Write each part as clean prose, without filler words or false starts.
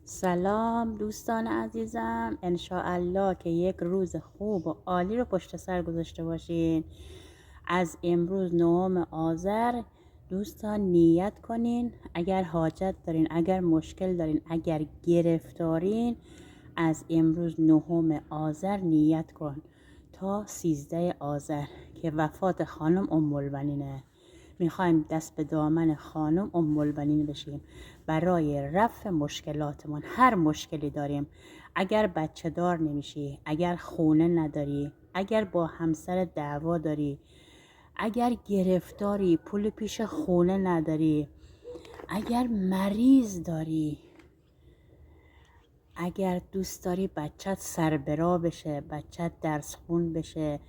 سلام دوستان عزیزم، انشاءالله که یک روز خوب و عالی رو پشت سر گذاشته باشین. از امروز 9 آذر دوستان نیت کنین، اگر حاجت دارین، اگر مشکل دارین، اگر گرفتارین، از امروز 9 آذر نیت کن تا 13 آذر که وفات خانم المؤمنینه. میخوایم دست به دامن خانم المؤمنین بشیم برای رفع مشکلاتمون. هر مشکلی داریم، اگر بچه دار نمیشی، اگر خونه نداری، اگر با همسر دعوا داری، اگر گرفتاری، پول پیش خونه نداری، اگر مریض داری، اگر دوست داری بچت سربرا بشه، بچت درس خون بشه،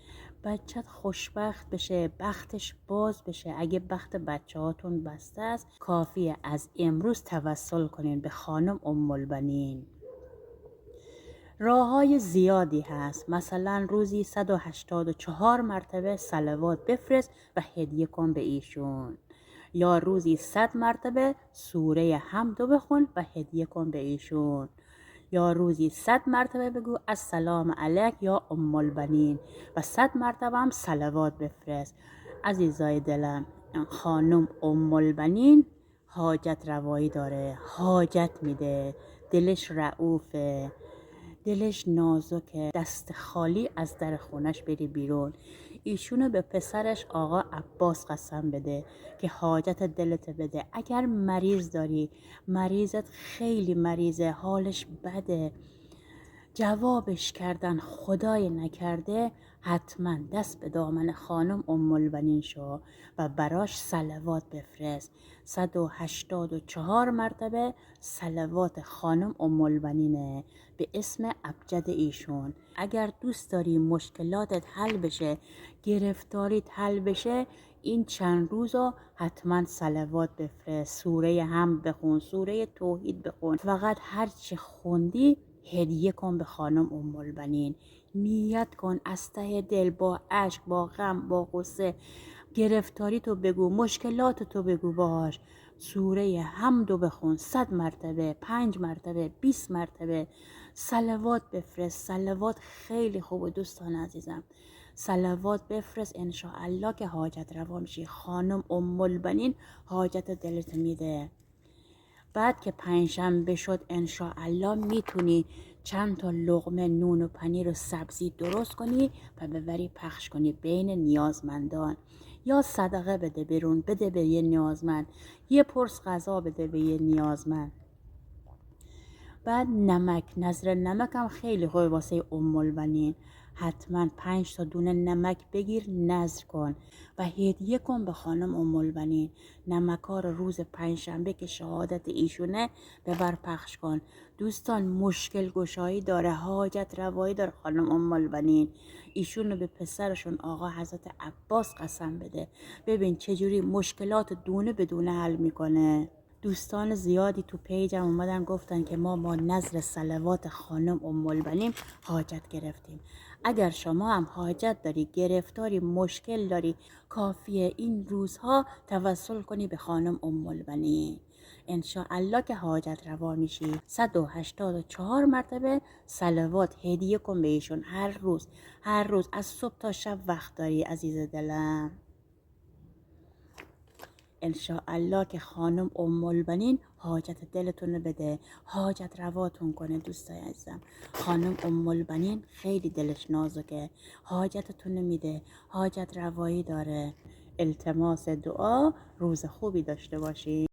بچت خوشبخت بشه، بختش باز بشه، اگه بخت بچه هاتون بسته است، کافیه از امروز توسل کنین به خانم المؤمنین. راه های زیادی هست، مثلا روزی 184 مرتبه صلوات بفرست و هدیه کن به ایشون، یا روزی 100 مرتبه سوره حمدو بخون و هدیه کن به ایشون، یا روزی 100 مرتبه بگو السلام علیک یا ام البنین و 100 مرتبه هم صلوات بفرست. عزیزای دلم، خانم ام البنین حاجت روایی داره، حاجت میده، دلش رعوفه، دلش نازکه، دست خالی از در خونش بری بیرون. ایشونو به پسرش آقا عباس قسم بده که حاجت دلت بده. اگر مریض داری، مریضت خیلی مریضه، حالش بده، جوابش کردن خدای نکرده، حتما دست به دامن خانم ام البنین شو و براش صلوات بفرست. 184 مرتبه صلوات خانم ام البنینه به اسم ابجد ایشون. اگر دوست داری مشکلاتت حل بشه، گرفتاریت حل بشه، این چند روزا حتما صلوات بفرست، سوره حمد بخون، سوره توحید بخون، فقط هرچی خوندی هدیه کن به خانم ام البنین. نیت کن از ته دل، با اشک، با غم، با غصه، گرفتاری تو بگو، مشکلات تو بگو باهاش. سوره حمدو بخون 100 مرتبه، 5 مرتبه، 20 مرتبه، صلوات بفرست. صلوات خیلی خوبه دوستان عزیزم، صلوات بفرست، انشاءالله که حاجت روا میشی. خانم ام البنین حاجت دلت میده. بعد که پنجشنبه شد انشاءالله میتونی چند تا لقمه نون و پنیر و سبزی درست کنی و ببری پخش کنی بین نیازمندان، یا صدقه بده بیرون، بده به یه نیازمند، یه پرس غذا بده به یه نیازمند. بعد نمک، نظر نمک هم خیلی خوبه واسه ام البنین. حتما 5 تا دونه نمک بگیر، نظر کن و هدیه کن به خانم ام البنین. نمک‌ها رو روز پنجشنبه که شهادت ایشونه ببر پخش کن. دوستان مشکل گشایی داره، حاجت روایی داره خانم ام البنین، ایشون رو به پسرشون آقا حضرت عباس قسم بده، ببین چجوری مشکلات دونه بدونه حل میکنه. دوستان زیادی تو پیجم اومدن گفتن که ما نظر صلوات خانم ام البنین حاجت گرفتیم. اگر شما هم حاجت داری، گرفتاری، مشکل داری، کافیه این روزها توسل کنی به خانم ام البنین، انشاءالله که حاجت روا میشی. 184 مرتبه صلوات هدیه کن به ایشون هر روز، هر روز از صبح تا شب وقت داری عزیز دلم. انشاءالله که خانم ام البنین حاجت دلتون بده، حاجت رواتون کنه. دوستای عزیزم، خانم ام البنین خیلی دلش نازکه، حاجتتون میده، حاجت روایی داره. التماس دعا، روز خوبی داشته باشید.